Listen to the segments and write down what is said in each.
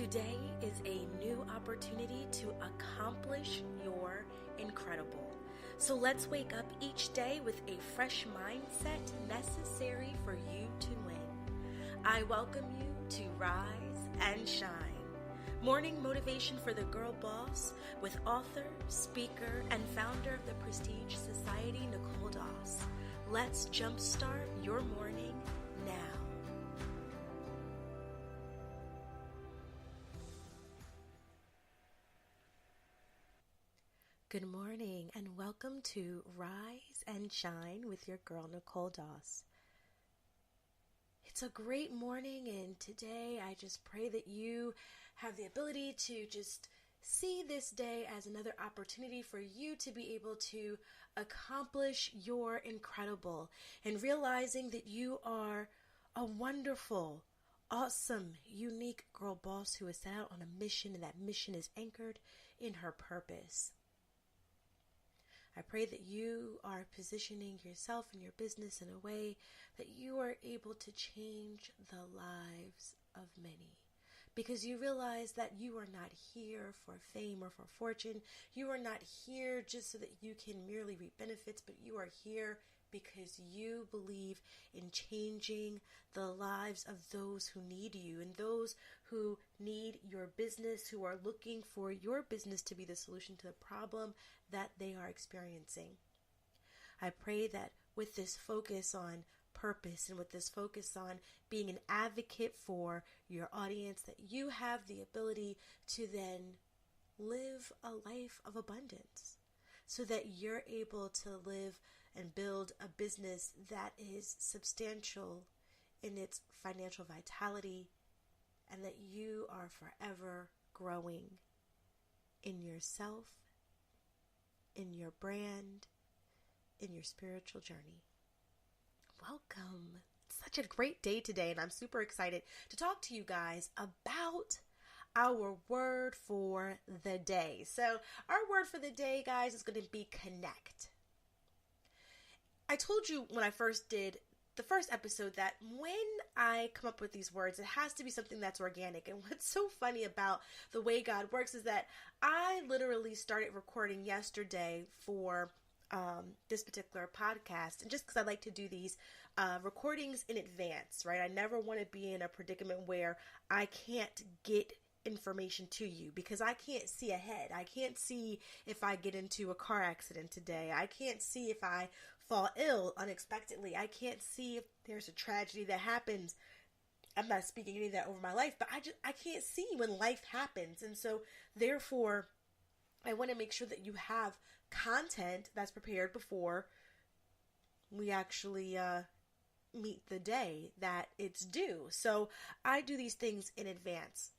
Today is a new opportunity to accomplish your incredible. So let's wake up each day with a fresh mindset necessary for you to win. I welcome you to Rise and Shine. Morning motivation for the girl boss with author, speaker, and founder of the Prestige Society, Nicole Doss. Let's jumpstart your morning now. Good morning and welcome to Rise and Shine with your girl Nicole Doss. It's a great morning, and today I just pray that you have the ability to just see this day as another opportunity for you to be able to accomplish your incredible, and realizing that you are a wonderful, awesome, unique girl boss who is set out on a mission, and that mission is anchored in her purpose. I pray that you are positioning yourself and your business in a way that you are able to change the lives of many. Because you realize that you are not here for fame or for fortune. You are not here just so that you can merely reap benefits, but you are here because you believe in changing the lives of those who need you and those who need your business, who are looking for your business to be the solution to the problem that they are experiencing. I pray that with this focus on purpose and with this focus on being an advocate for your audience, that you have the ability to then live a life of abundance so that you're able to live and build a business that is substantial in its financial vitality, and that you are forever growing in yourself, in your brand, in your spiritual journey. Welcome. Such a great day today, and I'm super excited to talk to you guys about our word for the day. So our word for the day, guys, is going to be connect. I told you when I first did the first episode that when I come up with these words, it has to be something that's organic. And what's so funny about the way God works is that I literally started recording yesterday for this particular podcast. And just because I like to do these recordings in advance, right? I never want to be in a predicament where I can't get information to you because I can't see ahead. I can't see if I get into a car accident today. I can't see if I fall ill unexpectedly. I can't see if there's a tragedy that happens. I'm not speaking any of that over my life, but I can't see when life happens. And so therefore, I want to make sure that you have content that's prepared before we actually meet the day that it's due. So I do these things in advance.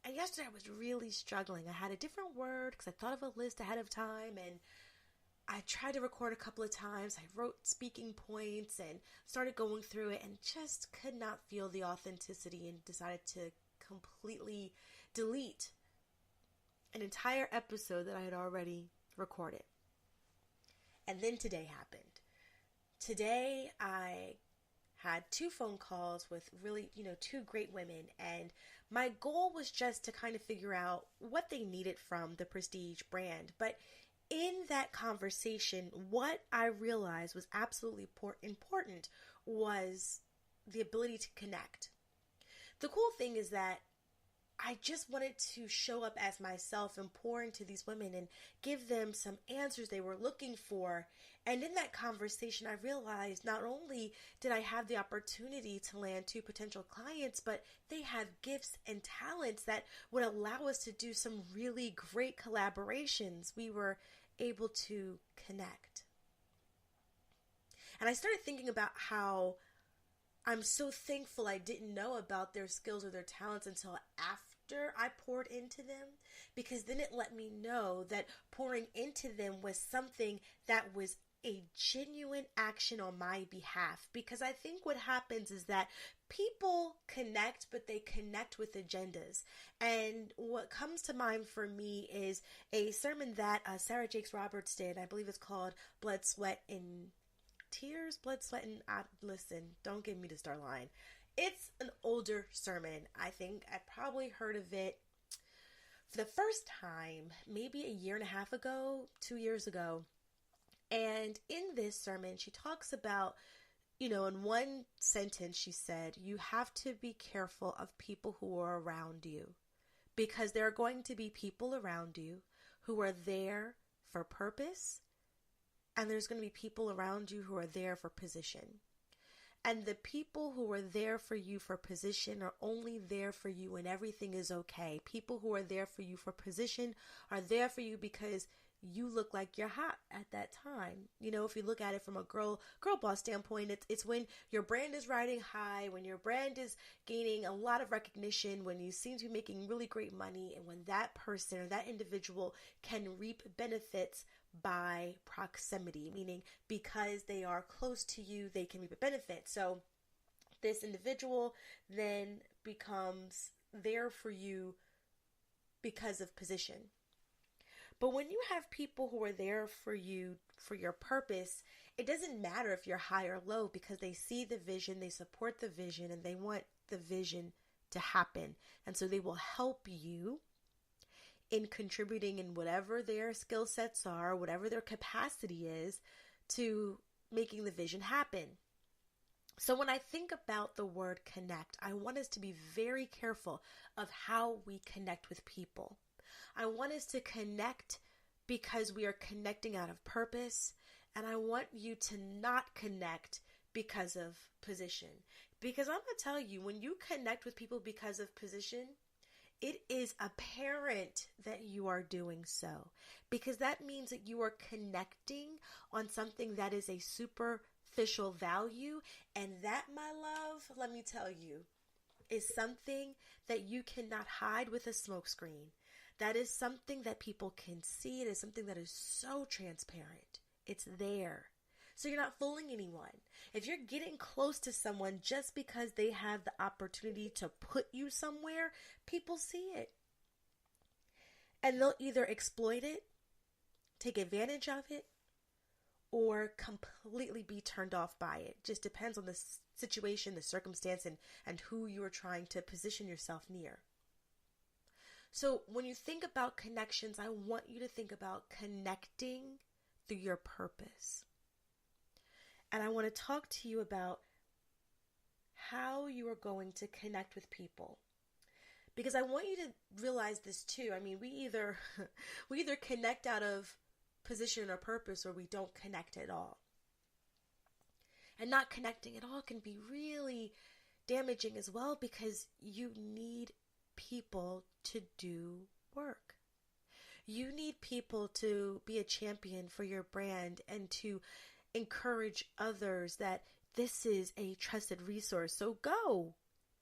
And yesterday I was really struggling. I had a different word because I thought of a list ahead of time, and I tried to record a couple of times. I wrote speaking points and started going through it and just could not feel the authenticity, and decided to completely delete an entire episode that I had already recorded. And then today happened. Today I had 2 phone calls with really, two great women, and my goal was just to kind of figure out what they needed from the Prestige brand. But in that conversation, what I realized was absolutely important was the ability to connect. The cool thing is that I just wanted to show up as myself and pour into these women and give them some answers they were looking for. And in that conversation, I realized not only did I have the opportunity to land 2 potential clients, but they have gifts and talents that would allow us to do some really great collaborations. We were able to connect. And I started thinking about how I'm so thankful I didn't know about their skills or their talents until after I poured into them, because then it let me know that pouring into them was something that was a genuine action on my behalf. Because I think what happens is that people connect, but they connect with agendas. And what comes to mind for me is a sermon that Sarah Jakes Roberts did. I believe it's called Blood, Sweat, and Tears. Listen, don't give me the star line. it's an older sermon. I think I probably heard of it for the first time maybe a year and a half ago, 2 years ago. And in this sermon, she talks about, in one sentence, she said, you have to be careful of people who are around you, because there are going to be people around you who are there for purpose, and there's going to be people around you who are there for position. And the people who are there for you for position are only there for you when everything is okay. People who are there for you for position are there for you because you look like you're hot at that time. If you look at it from a girl boss standpoint, it's when your brand is riding high, when your brand is gaining a lot of recognition, when you seem to be making really great money, and when that person or that individual can reap benefits by proximity, meaning because they are close to you, they can reap a benefit. So this individual then becomes there for you because of position. But when you have people who are there for you for your purpose, it doesn't matter if you're high or low, because they see the vision, they support the vision, and they want the vision to happen. And so they will help you in contributing in whatever their skill sets are, whatever their capacity is, to making the vision happen. So when I think about the word connect, I want us to be very careful of how we connect with people. I want us to connect because we are connecting out of purpose, and I want you to not connect because of position. Because I'm going to tell you, when you connect with people because of position, it is apparent that you are doing so, because that means that you are connecting on something that is a superficial value, and that, my love, let me tell you, is something that you cannot hide with a smokescreen. That is something that people can see. It is something that is so transparent. It's there. So you're not fooling anyone. If you're getting close to someone just because they have the opportunity to put you somewhere, people see it. And they'll either exploit it, take advantage of it, or completely be turned off by it. Just depends on the situation, the circumstance, and who you are trying to position yourself near. So when you think about connections, I want you to think about connecting through your purpose. And I want to talk to you about how you are going to connect with people. Because I want you to realize this too. I mean, we either connect out of position or purpose, or we don't connect at all. And not connecting at all can be really damaging as well, because you need people to do work. You need people to be a champion for your brand and to encourage others that this is a trusted resource. So go.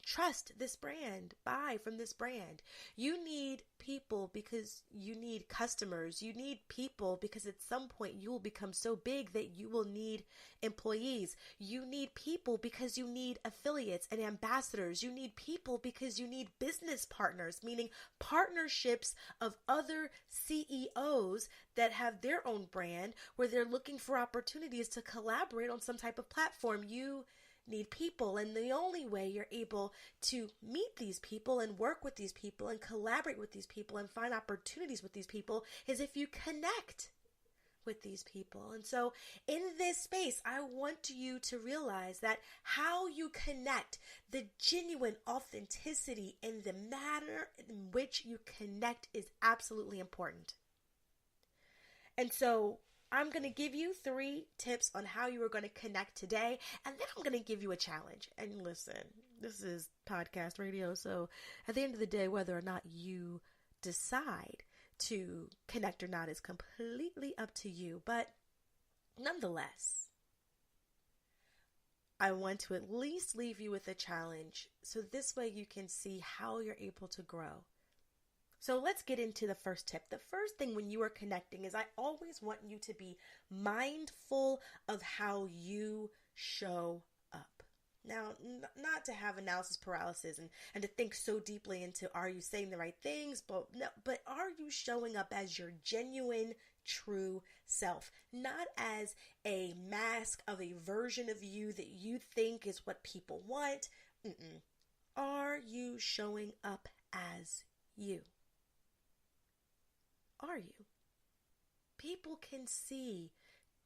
Trust this brand. Buy from this brand. You need people because you need customers. You need people because at some point you will become so big that you will need employees. You need people because you need affiliates and ambassadors. You need people because you need business partners, meaning partnerships of other CEOs that have their own brand where they're looking for opportunities to collaborate on some type of platform. You need people, and the only way you're able to meet these people and work with these people and collaborate with these people and find opportunities with these people is if you connect with these people. And so in this space, I want you to realize that how you connect, the genuine authenticity in the manner in which you connect is absolutely important. And so I'm going to give you 3 tips on how you are going to connect today, and then I'm going to give you a challenge. And listen, this is podcast radio, so at the end of the day, whether or not you decide to connect or not is completely up to you. But nonetheless, I want to at least leave you with a challenge, so this way you can see how you're able to grow. So let's get into the first tip. The first thing when you are connecting is I always want you to be mindful of how you show up. Now, not to have analysis paralysis and to think so deeply into are you saying the right things, but are you showing up as your genuine, true self, not as a mask of a version of you that you think is what people want, Mm-mm. Are you showing up as you? Are you? People can see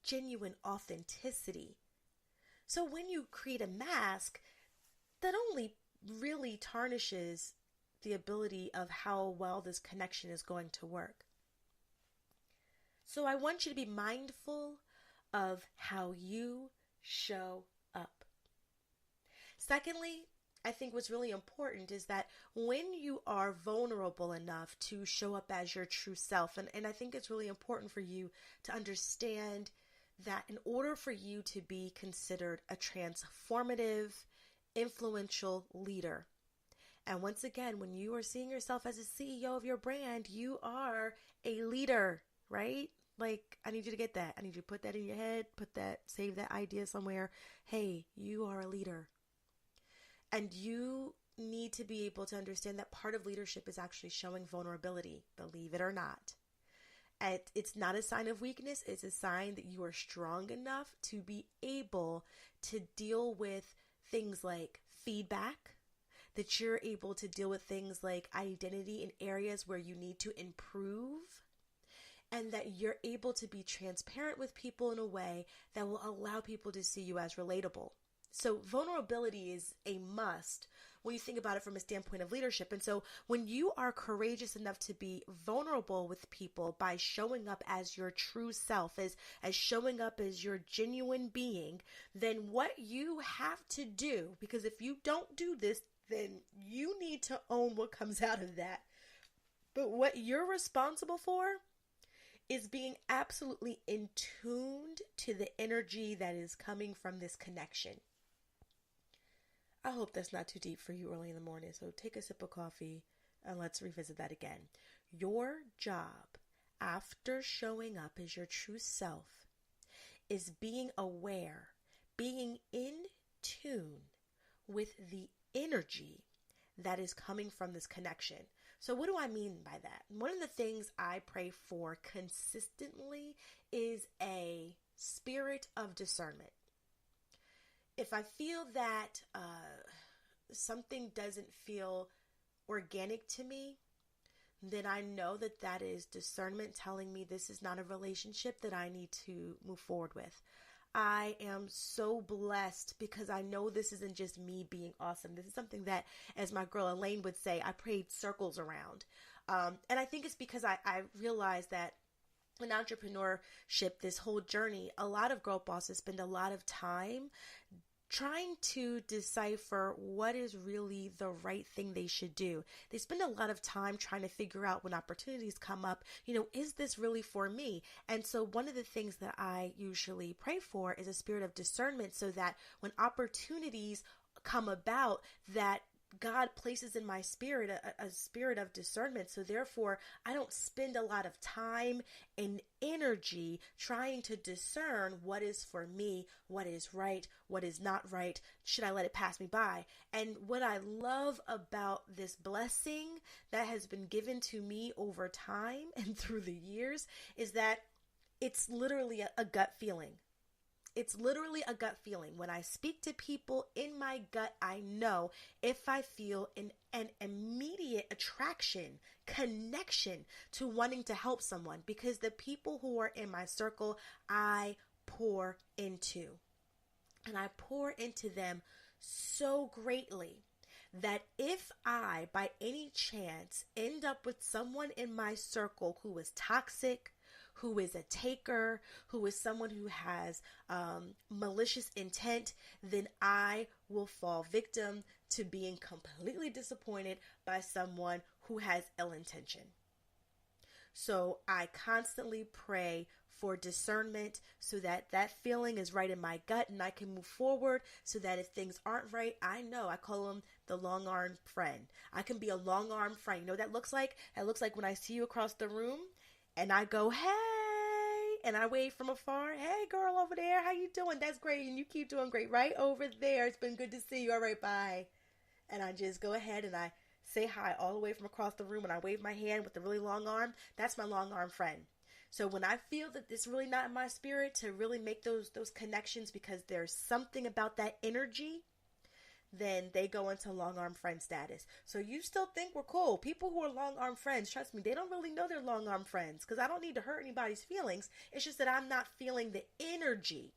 genuine authenticity. So when you create a mask, that only really tarnishes the ability of how well this connection is going to work. So I want you to be mindful of how you show up. Secondly, I think what's really important is that when you are vulnerable enough to show up as your true self, and I think it's really important for you to understand that in order for you to be considered a transformative, influential leader, and once again, when you are seeing yourself as a CEO of your brand, you are a leader, right? Like, I need you to get that. I need you to put that in your head, save that idea somewhere. Hey, you are a leader. And you need to be able to understand that part of leadership is actually showing vulnerability, believe it or not. And it's not a sign of weakness. It's a sign that you are strong enough to be able to deal with things like feedback, that you're able to deal with things like identity in areas where you need to improve, and that you're able to be transparent with people in a way that will allow people to see you as relatable. So vulnerability is a must when you think about it from a standpoint of leadership. And so when you are courageous enough to be vulnerable with people by showing up as your true self, as showing up as your genuine being, then what you have to do, because if you don't do this, then you need to own what comes out of that. But what you're responsible for is being absolutely in tuned to the energy that is coming from this connection. I hope that's not too deep for you early in the morning, so take a sip of coffee and let's revisit that again. Your job after showing up as your true self is being aware, being in tune with the energy that is coming from this connection. So what do I mean by that? One of the things I pray for consistently is a spirit of discernment. If I feel that something doesn't feel organic to me, then I know that that is discernment telling me this is not a relationship that I need to move forward with. I am so blessed because I know this isn't just me being awesome. This is something that, as my girl Elaine would say, I prayed circles around. And I think it's because I realized that in entrepreneurship, this whole journey, a lot of girl bosses spend a lot of time trying to decipher what is really the right thing they should do. They spend a lot of time trying to figure out when opportunities come up, is this really for me? And so one of the things that I usually pray for is a spirit of discernment so that when opportunities come about, that God places in my spirit a spirit of discernment. So therefore, I don't spend a lot of time and energy trying to discern what is for me, what is right, what is not right. Should I let it pass me by? And what I love about this blessing that has been given to me over time and through the years is that it's literally a gut feeling. It's literally a gut feeling. When I speak to people in my gut, I know if I feel an immediate attraction, connection to wanting to help someone, because the people who are in my circle, I pour into. And I pour into them so greatly that if I, by any chance, end up with someone in my circle who is toxic, who is a taker, who is someone who has malicious intent, then I will fall victim to being completely disappointed by someone who has ill intention. So I constantly pray for discernment so that that feeling is right in my gut and I can move forward, so that if things aren't right, I know. I call them the long arm friend. I can be a long arm friend. You know what that looks like? That looks like when I see you across the room and I go, hey, and I wave from afar. Hey, girl over there, how you doing? That's great. And you keep doing great right over there. It's been good to see you. All right, bye. And I just go ahead and I say hi all the way from across the room and I wave my hand with the really long arm. That's my long arm friend. So when I feel that it's really not in my spirit to really make those connections because there's something about that energy then they go into long arm friend status. So you still think we're cool. People who are long arm friends, trust me, they don't really know they're long arm friends, because I don't need to hurt anybody's feelings. It's just that I'm not feeling the energy.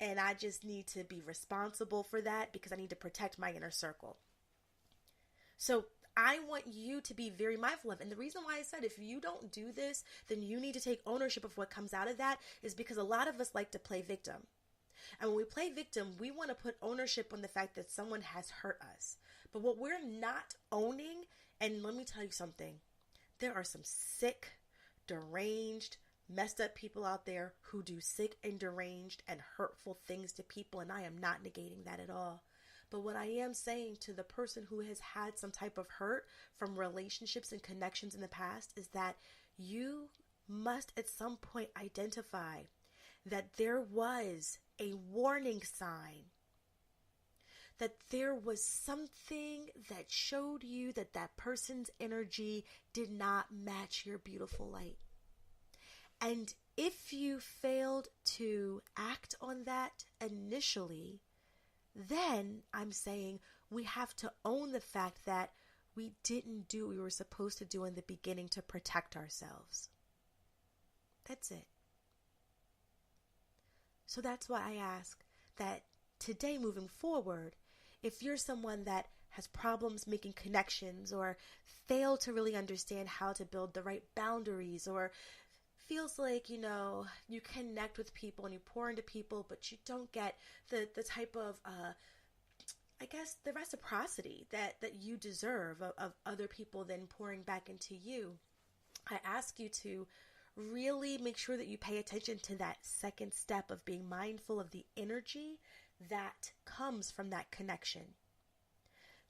And I just need to be responsible for that because I need to protect my inner circle. So I want you to be very mindful of. And the reason why I said if you don't do this, then you need to take ownership of what comes out of that is because a lot of us like to play victim. And when we play victim, we want to put ownership on the fact that someone has hurt us. But what we're not owning, and let me tell you something, there are some sick, deranged, messed up people out there who do sick and deranged and hurtful things to people, and I am not negating that at all. But what I am saying to the person who has had some type of hurt from relationships and connections in the past is that you must at some point identify that there was a warning sign, that there was something that showed you that that person's energy did not match your beautiful light. And if you failed to act on that initially, then I'm saying we have to own the fact that we didn't do what we were supposed to do in the beginning to protect ourselves. That's it. So that's why I ask that today moving forward, if you're someone that has problems making connections or fail to really understand how to build the right boundaries, or feels like, you connect with people and you pour into people, but you don't get the type of, the reciprocity that you deserve of other people then pouring back into you, I ask you to really make sure that you pay attention to that second step of being mindful of the energy that comes from that connection.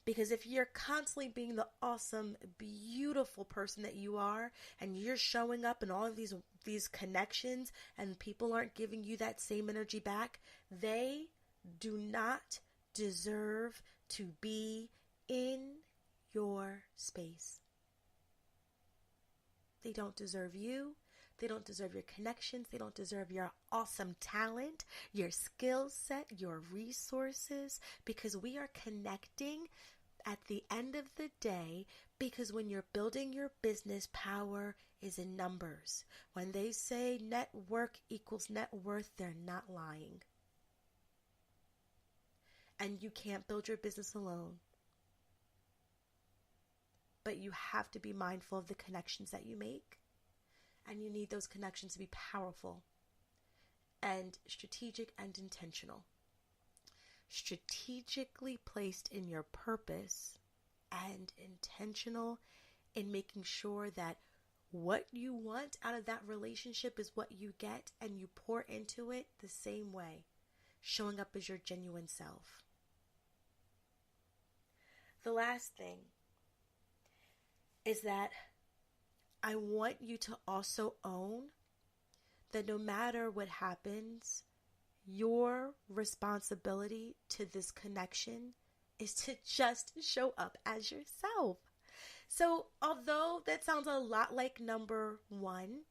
Because if you're constantly being the awesome, beautiful person that you are, and you're showing up in all of these connections and people aren't giving you that same energy back, they do not deserve to be in your space. They don't deserve you. They don't deserve your connections. They don't deserve your awesome talent, your skill set, your resources, because we are connecting at the end of the day, because when you're building your business, power is in numbers. When they say network equals net worth, they're not lying. And you can't build your business alone. But you have to be mindful of the connections that you make. And you need those connections to be powerful and strategic and intentional. Strategically placed in your purpose and intentional in making sure that what you want out of that relationship is what you get, and you pour into it the same way, showing up as your genuine self. The last thing is that I want you to also own that no matter what happens, your responsibility to this connection is to just show up as yourself. So although that sounds a lot like number one,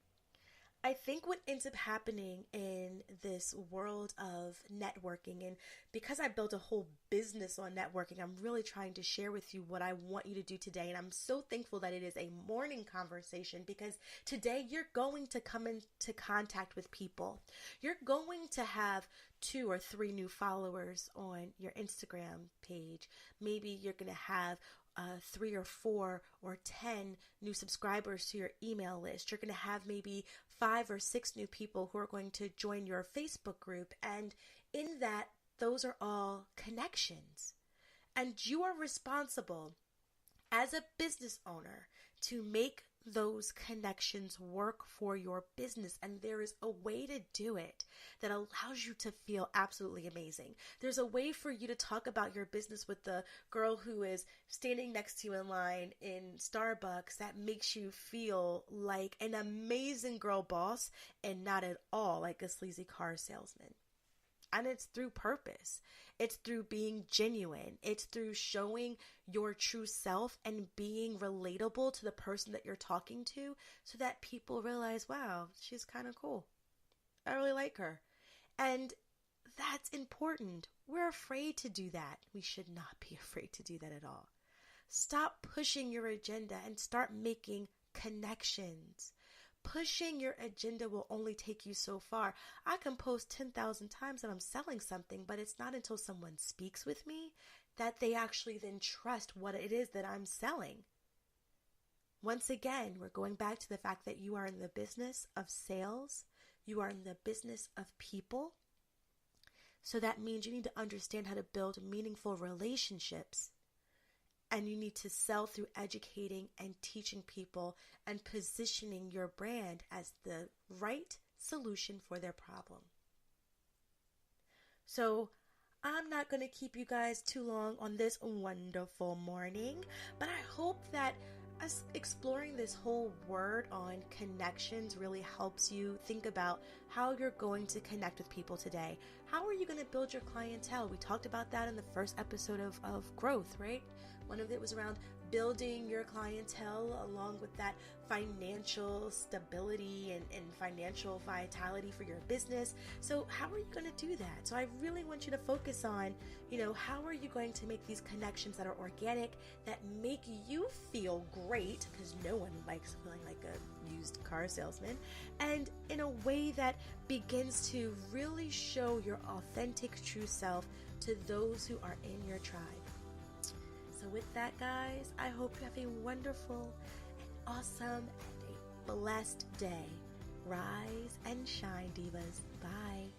I think what ends up happening in this world of networking, and because I built a whole business on networking, I'm really trying to share with you what I want you to do today. And I'm so thankful that it is a morning conversation, because today you're going to come into contact with people. You're going to have 2 or 3 new followers on your Instagram page. Maybe you're going to have 3 or 4 or 10 new subscribers to your email list. You're going to have maybe 5 or 6 new people who are going to join your Facebook group. And in that, those are all connections. And you are responsible as a business owner to make those connections work for your business. And there is a way to do it that allows you to feel absolutely amazing. There's a way for you to talk about your business with the girl who is standing next to you in line in Starbucks that makes you feel like an amazing girl boss and not at all like a sleazy car salesman. And it's through purpose. It's through being genuine. It's through showing your true self and being relatable to the person that you're talking to, so that people realize, wow, she's kind of cool. I really like her. And that's important. We're afraid to do that. We should not be afraid to do that at all. Stop pushing your agenda and start making connections. Pushing your agenda will only take you so far. I can post 10,000 times that I'm selling something, but it's not until someone speaks with me that they actually then trust what it is that I'm selling. Once again, we're going back to the fact that you are in the business of sales. You are in the business of people. So that means you need to understand how to build meaningful relationships. And you need to sell through educating and teaching people and positioning your brand as the right solution for their problem. So I'm not going to keep you guys too long on this wonderful morning, but I hope that us exploring this whole word on connections really helps you think about how you're going to connect with people today. How are you going to build your clientele? We talked about that in the first episode of growth, right? One of it was around building your clientele along with that financial stability and financial vitality for your business. So how are you going to do that? So I really want you to focus on, how are you going to make these connections that are organic, that make you feel great, because no one likes feeling like a used car salesman, and in a way that begins to really show your authentic true self to those who are in your tribe. So with that, guys, I hope you have a wonderful and awesome and a blessed day. Rise and shine, divas. Bye.